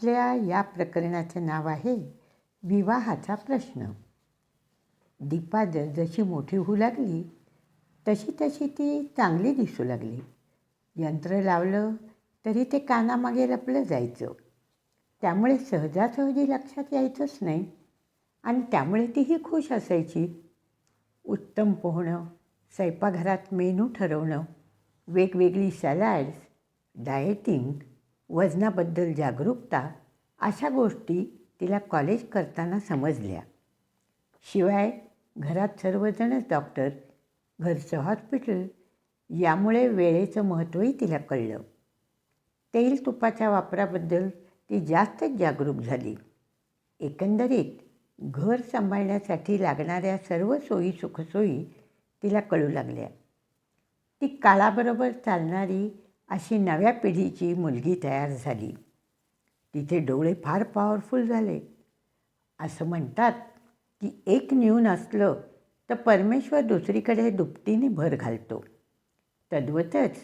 आपल्या या प्रकरणाचं नाव आहे विवाहाचा प्रश्न. दीपा जशी मोठी होऊ लागली तशी तशी ती चांगली दिसू लागली. यंत्र लावलं तरी ते कानामागे लपलं जायचं. त्यामुळे सहजासहजी लक्षात यायचंच नाही आणि त्यामुळे तीही खुश असायची. उत्तम पोहणं, स्वयंपाकघरात मेनू ठरवणं, वेगवेगळी सॅलॅड्स, डाएटिंग, वजनाबद्दल जागरूकता अशा गोष्टी तिला कॉलेज करताना समजल्या. शिवाय घरात सर्वजणच डॉक्टर, घरचं हॉस्पिटल, यामुळे वेळेचं महत्त्वही तिला कळलं. तेल तुपाच्या वापराबद्दल ती जास्तच जागरूक झाली. एकंदरीत घर सांभाळण्यासाठी लागणाऱ्या सर्व सोयी सुखसोयी तिला कळू लागल्या. ती काळाबरोबर चालणारी अशी नव्या पिढीची मुलगी तयार झाली. तिचे डोळे फार पॉवरफुल झाले. असं म्हणतात की एक न्यून असलं तर परमेश्वर दुसरीकडे दुपटीने भर घालतो. तद्वतच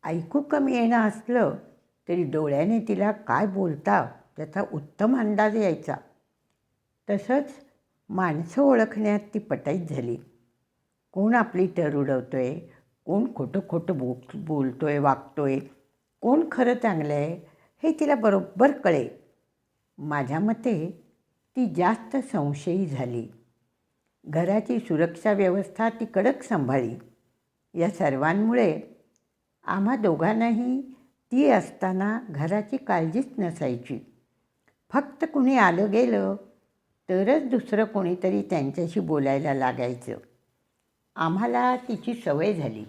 ऐकू कमी येणं असलं तरी डोळ्याने तिला काय बोलता त्याचा उत्तम अंदाज यायचा. तसंच माणसं ओळखण्यात ती पटाईत झाली. कोण आपली टर उडवतो आहे, कोण खोटं खोटं बोलतो आहे, वागतो आहे, कोण खरं चांगलं आहे हे तिला बरोबर कळे. माझ्या मते ती जास्त संशयी झाली. घराची सुरक्षा व्यवस्था ती कडक सांभाळली. या सर्वांमुळे आम्हा दोघांनाही ती असताना घराची काळजीच नसायची. फक्त कुणी आलं गेलं तरच दुसरं कोणीतरी त्यांच्याशी बोलायला लागायचं. आम्हाला तिची सवय झाली.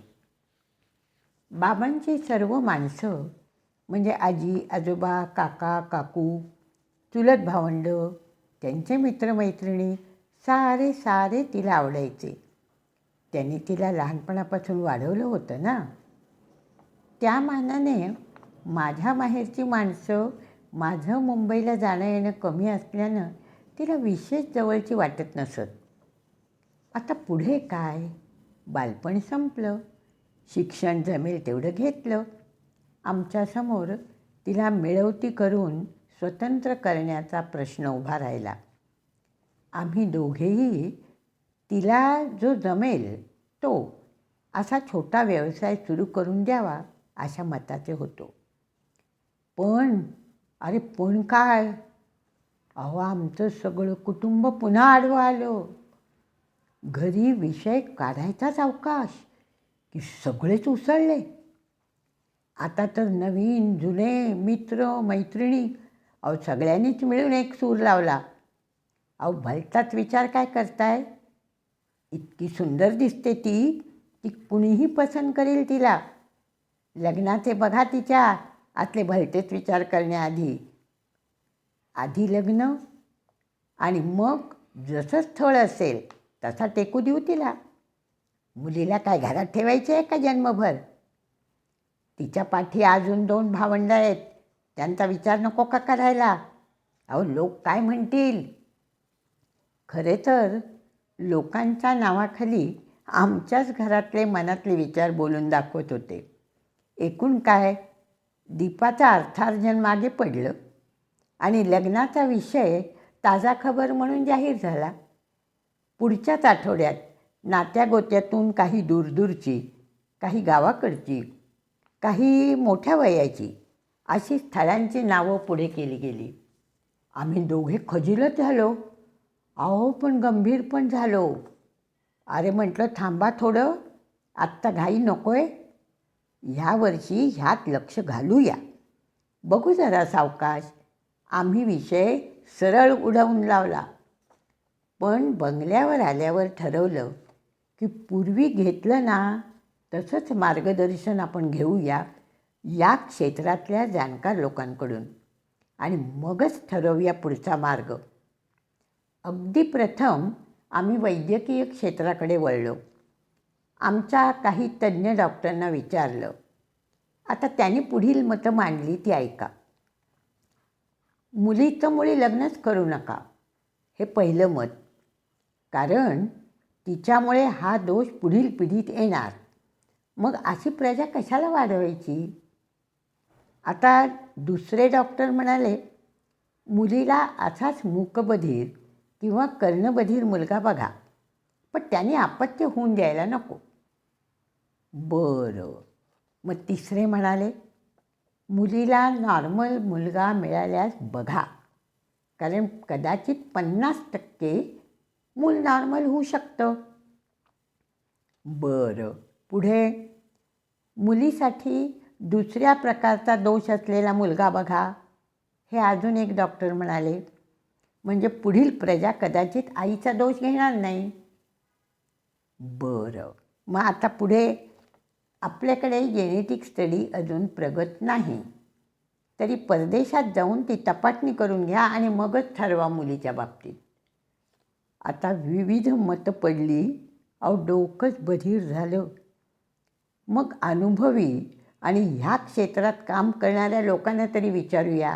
बाबांची सर्व माणसं म्हणजे आजी, आजोबा, काका, काकू, चुलत भावंडं, त्यांचे मित्रमैत्रिणी सारे तिला आवडायचे. त्यांनी तिला लहानपणापासून वाढवलं होतं ना. त्या मानाने माझ्या माहेरची माणसं माझं मुंबईला जाणं येणं कमी असल्यानं तिला विशेष जवळची वाटत नसत. आता पुढे काय? बालपण संपलं, शिक्षण जमेल तेवढं घेतलं. आमच्यासमोर तिला मिळवती करून स्वतंत्र करण्याचा प्रश्न उभा राहिला. आम्ही दोघेही तिला जो जमेल तो असा छोटा व्यवसाय सुरू करून द्यावा अशा मताचे होतो. पण काय? अहो, आमचं सगळं कुटुंब पुन्हा आडवं आलं. घरी विषय काढायचाच अवकाश की सगळेच उसळले. आता तर नवीन जुने मित्र मैत्रिणी सगळ्यांनीच मिळून एक सूर लावला. भलताच विचार काय करताय? इतकी सुंदर दिसते ती कुणीही पसंत करेल तिला. लग्नाचे बघा तिच्या आतले भलतेच विचार करण्याआधी. आधी लग्न आणि मग जसं स्थळ असेल तसा टेकू देऊ तिला. मुलीला काय घरात ठेवायचे आहे का जन्मभर? तिच्या पाठी अजून 2 भावंडं आहेत, त्यांचा विचार नको का करायला? लोक काय म्हणतील? खरे तर लोकांच्या नावाखाली आमच्याच घरातले मनातले विचार बोलून दाखवत होते. एकूण काय, दीपाचं अर्थार्जन मागे पडलं आणि लग्नाचा विषय ताजा खबर म्हणून जाहीर झाला. पुढच्याच आठवड्यात नात्यागोत्यातून काही दूरदूरची, काही गावाकडची, काही मोठ्या वयाची अशी स्थळांची नावं पुढे केली गेली. आम्ही दोघे खजिलच झालो. पण गंभीर पण झालो. म्हटलं थांबा थोडं, आत्ता घाई नकोय. ह्या वर्षी ह्यात लक्ष घालूया, बघू जरा सावकाश. आम्ही विषय सरळ उडवून लावला. पण बंगल्यावर आल्यावर ठरवलं की पूर्वी घेतलं ना तसंच मार्गदर्शन आपण घेऊया या क्षेत्रातल्या जाणकार लोकांकडून आणि मगच ठरवूया पुढचा मार्ग. अगदी प्रथम आम्ही वैद्यकीय क्षेत्राकडे वळलो. आमच्या काही तज्ज्ञ डॉक्टरांना विचारलं. आता त्यांनी पुढील मतं मांडली ती ऐका. मुलीचं मुळी लग्नच करू नका, हे पहिलं मत. कारण तिच्यामुळे हा दोष पुढील पिढीत येणार. मग अशी प्रजा कशाला वाढवायची? आता दुसरे डॉक्टर म्हणाले, मुलीला असाच मूकबधीर किंवा कर्णबधीर मुलगा बघा, पण त्याने अपत्य होऊन द्यायला नको. बरं. मग तिसरे म्हणाले, मुलीला नॉर्मल मुलगा मिळाल्यास बघा, कारण कदाचित 50% मूल नॉर्मल होऊ शकतं. बरं. पुढे, मुलीसाठी दुसऱ्या प्रकारचा दोष असलेला मुलगा बघा, हे अजून एक डॉक्टर म्हणाले. म्हणजे पुढील प्रजा कदाचित आईचा दोष घेणार नाही. बरं. मग आता पुढे, आपल्याकडे जेनेटिक स्टडी अजून प्रगत नाही, तरी परदेशात जाऊन ती तपासणी करून घ्या आणि मगच ठरवा मुलीच्या बाबतीत. आता विविध मतं पडली. डोकंच बधीर झालं. मग अनुभवी आणि ह्या क्षेत्रात काम करणाऱ्या लोकांना तरी विचारूया,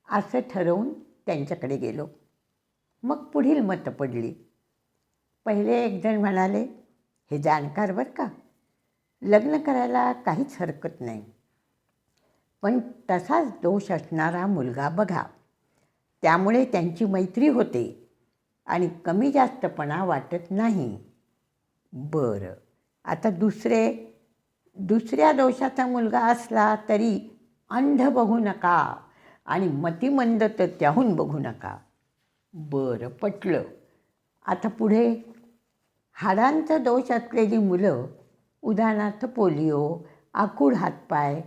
असं ठरवून त्यांच्याकडे गेलो. मग पुढील मतं पडली. पहिले एकजण म्हणाले, हे जाणकार बरं का, लग्न करायला काहीच हरकत नाही, पण तसाच दोष असणारा मुलगा बघा, त्यामुळे त्यांची मैत्री होते आणि कमी जास्तपणा वाटत नाही. बरं. आता दुसऱ्या दोषाचा मुलगा असला तरी अंध बघू नका आणि मतिमंद तर त्याहून बघू नका. बरं, पटलं. आता पुढे, हाडांचा दोष असलेली मुलं, उदाहरणार्थ पोलिओ, आखूड हातपाय,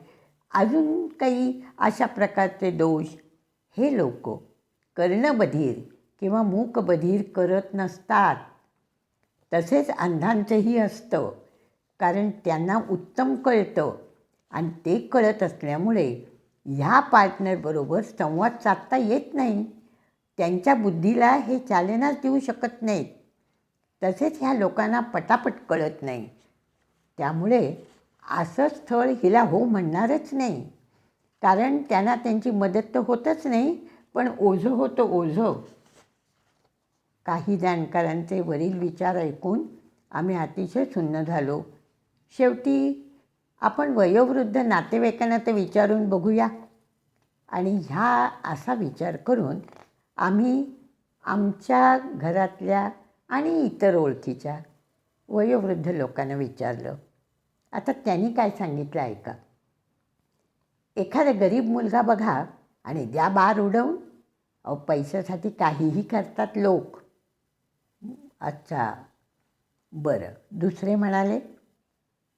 अजून काही अशा प्रकारचे दोष, हे लोक कर्णबधीर किंवा मूकबधीर करत नसतात. तसेच अंधांचंही असतं, कारण त्यांना उत्तम कळतं आणि ते कळत असल्यामुळे ह्या पार्टनरबरोबर संवाद साधता येत नाही. त्यांच्या बुद्धीला हे चालनाच देऊ शकत नाहीत. तसेच ह्या लोकांना पटापट कळत नाही. त्यामुळे असं स्थळ हिला हो म्हणणारच नाही, कारण त्यांना त्यांची मदत तर होतच नाही, पण ओझं होतं ओझं. काही जाणकारांचे वरील विचार ऐकून आम्ही अतिशय सुन्न झालो. शेवटी आपण वयोवृद्ध नातेवाईकांना तर विचारून बघूया. आणि ह्या असा विचार करून आम्ही आमच्या घरातल्या आणि इतर ओळखीच्या वयोवृद्ध लोकांना विचारलं. आता त्यांनी काय सांगितलं ऐका. एखादा गरीब मुलगा बघा आणि द्या बार उडवून. पैशासाठी काहीही करतात लोक. अच्छा, बरं. दुसरे म्हणाले,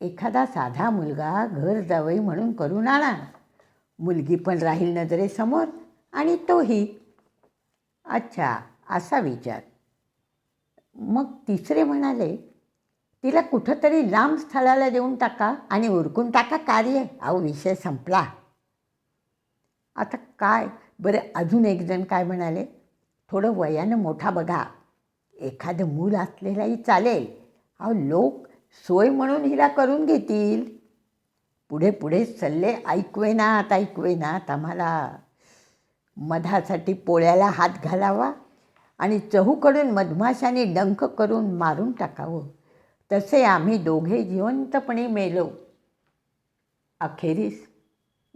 एखादा साधा मुलगा घर जावई म्हणून करून आणा, मुलगी पण राहील नजरेसमोर आणि तोही. अच्छा, असा विचार. मग तिसरे म्हणाले, तिला कुठंतरी लांब स्थळाला देऊन टाका आणि उरकून टाका कार्य. विषय संपला. आता काय बरं, अजून एक जण काय म्हणाले, थोडं वयानं मोठा बघा, एखादं मूल असलेलाही चालेल. लोक सोय म्हणून हिला करून घेतील. पुढे पुढे सल्ले ऐकवेनात आम्हाला. मधासाठी पोळ्याला हात घालावा आणि चहूकडून मधमाशाने डंख करून मारून टाकावं, तसे आम्ही दोघे जिवंतपणे मेलो. अखेरीस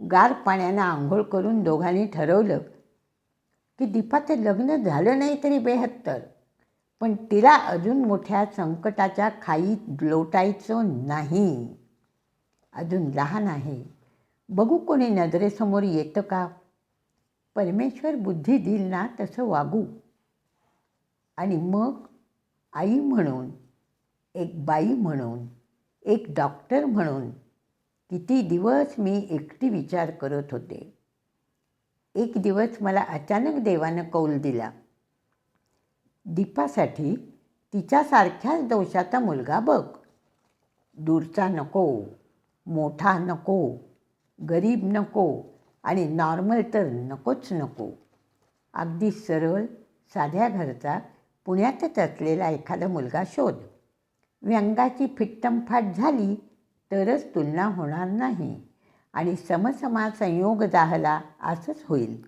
गार पाण्यानं आंघोळ करून दोघांनी ठरवलं की दीपाचं लग्न झालं नाही तरी 72, पण तिला अजून मोठ्या संकटाच्या खाईत लोटायचं नाही. अजून लहान आहे, बघू कोणी नजरेसमोर येतं का. परमेश्वर बुद्धी देईल ना तसं वागू. आणि मग आई म्हणून, एक बाई म्हणून, एक डॉक्टर म्हणून किती दिवस मी एकटी विचार करत होते. एक दिवस मला अचानक देवानं कौल दिला, दीपासाठी तिच्यासारख्याच दोषाचा मुलगा बघ. दूरचा नको, मोठा नको, गरीब नको आणि नॉर्मल तर नकोच नको. अगदी सरळ साध्या घरचा पुण्यातच असलेला एखादा मुलगा शोध. व्यंगाची फिट्टमफाट झाली तरच तुलना होणार नाही आणि समसमा संयोग जाहला असंच होईल.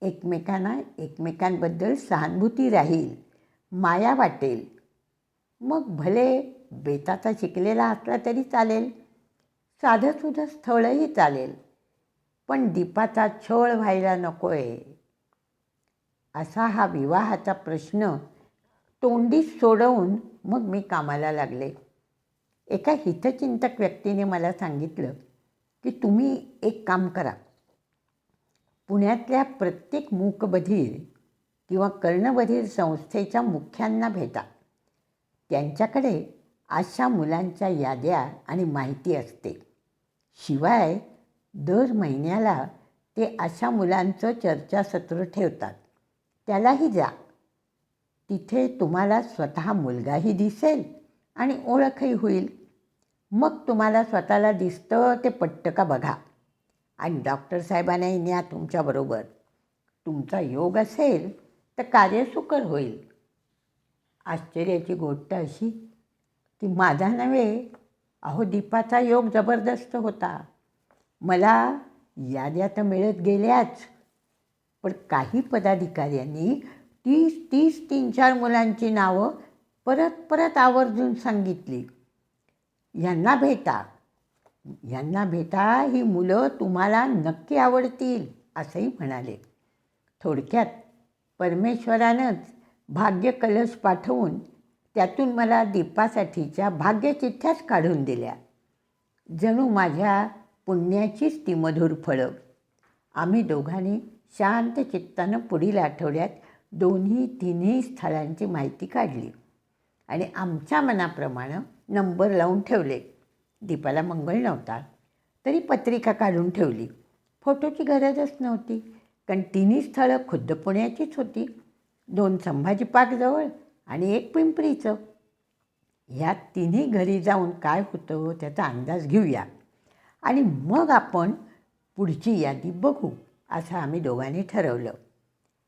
एकमेकांबद्दल सहानुभूती राहील, माया वाटेल. मग भले बेताचा शिकलेला असला तरी चालेल, साधंसुधं स्थळही चालेल, पण दीपाचा छळ व्हायला नको आहे. असा हा विवाहाचा प्रश्न तोंडी सोडवून मग मी कामाला लागले. एका हितचिंतक व्यक्तीने मला सांगितलं की तुम्ही एक काम करा, पुण्यातल्या प्रत्येक मूकबधीर किंवा कर्णबधीर संस्थेच्या मुख्यांना भेटा. त्यांच्याकडे अशा मुलांच्या याद्या आणि माहिती असते. शिवाय दर महिन्याला ते अशा मुलांचं चर्चासत्र ठेवतात. त्यालाही जा. तिथे तुम्हाला स्वतः मुलगाही दिसेल आणि ओळखही होईल. मग तुम्हाला स्वतःला दिसतं ते पटतं का बघा आणि डॉक्टर साहेबांनाही न्या तुमच्याबरोबर. तुमचा योग असेल तर कार्य सुकर होईल. आश्चर्याची गोष्ट अशी की माझा नव्हे, अहो दीपाचा योग जबरदस्त होता. मला याद्या तर मिळत गेल्याच, पण काही पदाधिकाऱ्यांनी 30 3-4 मुलांची नावं परत परत आवर्जून सांगितली. यांना भेटा, यांना भेटा, ही मुलं तुम्हाला नक्की आवडतील असंही म्हणाले. थोडक्यात परमेश्वरानंच भाग्य कलश पाठवून त्यातून मला दीपासाठीच्या भाग्यचिठ्ठ्याच काढून दिल्या. जणू माझ्या पुण्याचीच ती मधुर फळं. आम्ही दोघांनी शांत चित्तानं पुढील आठवड्यात 2-3 स्थळांची माहिती काढली आणि आमच्या मनाप्रमाणे नंबर लावून ठेवले. दीपाला मंगळ नव्हता तरी पत्रिका काढून ठेवली. फोटोची गरजच नव्हती, कारण 3 स्थळं खुद्द पुण्याचीच होती. 2 संभाजी पार्कजवळ आणि 1 पिंपरीचं. ह्या 3 घरी जाऊन काय होतं त्याचा अंदाज घेऊया आणि मग आपण पुढची यादी बघू असं आम्ही दोघांनी ठरवलं.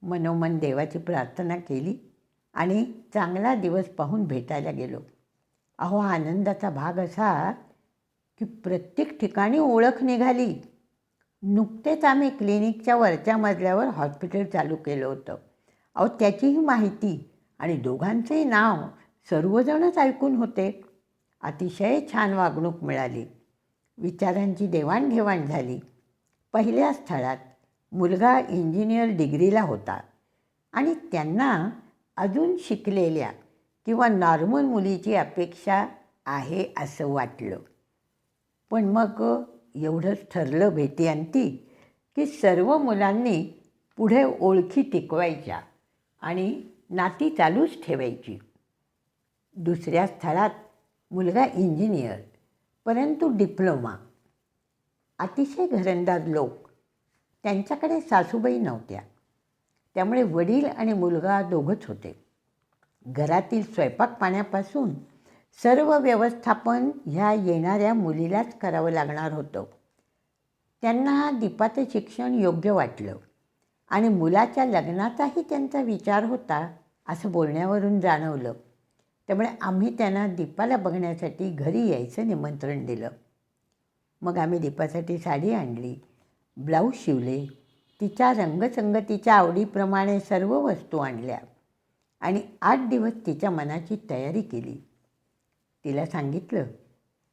मनोमन देवाची प्रार्थना केली आणि चांगला दिवस पाहून भेटायला गेलो. अहो आनंदाचा भाग असा की प्रत्येक ठिकाणी ओळख निघाली. नुकतेच आम्ही क्लिनिकच्या वरच्या मजल्यावर हॉस्पिटल चालू केलं होतं. अहो त्याचीही माहिती आणि दोघांचंही नाव सर्वजणच ऐकून होते. अतिशय छान वागणूक मिळाली. विचारांची देवाणघेवाण झाली. पहिल्या स्थळात मुलगा इंजिनियर डिग्रीला होता आणि त्यांना अजून शिकलेल्या किंवा नॉर्मल मुलीची अपेक्षा आहे असं वाटलं. पण मग एवढंच ठरलं भेटीअंती की सर्व मुलांनी पुढे ओळखी टिकवायच्या आणि नाती चालूच ठेवायची. दुसऱ्या स्थळात मुलगा इंजिनियर, परंतु डिप्लोमा. अतिशय घरंदाज लोक. त्यांच्याकडे सासूबाई नव्हत्या, त्यामुळे वडील आणि मुलगा दोघंच होते. घरातील स्वयंपाक पाण्यापासून सर्व व्यवस्थापन ह्या येणाऱ्या मुलीलाच करावं लागणार होतं. त्यांना दीपाचं शिक्षण योग्य वाटलं आणि मुलाच्या लग्नाचाही त्यांचा विचार होता असं बोलण्यावरून जाणवलं. त्यामुळे आम्ही त्यांना दीपाला बघण्यासाठी घरी यायचं निमंत्रण दिलं. मग आम्ही दीपासाठी साडी आणली, ब्लाऊज शिवले, तिच्या रंगसंगतीच्या आवडीप्रमाणे सर्व वस्तू आणल्या आणि 8 दिवस तिच्या मनाची तयारी केली. तिला सांगितलं,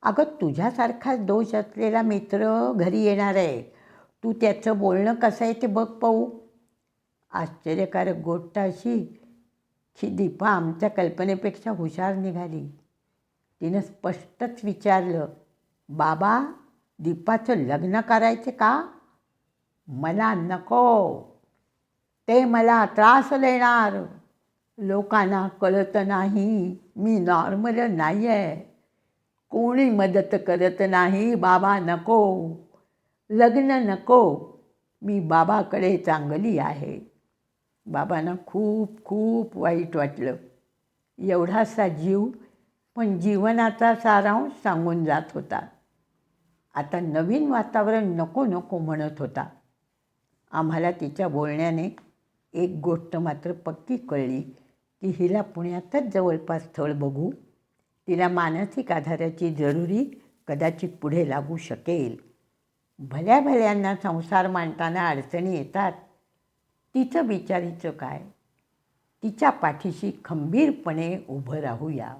अगं तुझ्यासारखाच दोष असलेला मित्र घरी येणार आहे, तू त्याचं बोलणं कसं आहे ते बघ पाहू. आश्चर्यकारक गोष्ट अशी की दीपा आमच्या कल्पनेपेक्षा हुशार निघाली. तिनं स्पष्टच विचारलं, बाबा दीपाचं लग्न करायचे का? मला नको, ते मला त्रास देणार. लोकांना कळत नाही मी नॉर्मल नाही आहे. कोणी मदत करत नाही. बाबा नको, लग्न नको, मी बाबाकडे चांगली आहे. बाबांना खूप खूप वाईट वाटलं. एवढासा जीव, पण जीवनाचा सारांश सांगून जात होता. आता नवीन वातावरण नको नको म्हणत होता. आम्हाला तिच्या बोलण्याने एक गोष्ट मात्र पक्की कळली की हिला पुण्यातच जवळपास स्थळ बघू. तिला मानसिक आधाराची जरुरी कदाचित पुढे लागू शकेल. भल्या भल्यांना संसार मांडताना अडचणी येतात. तिचं बिचारीचं काय? तिच्या पाठीशी खंबीरपणे उभं राहूया.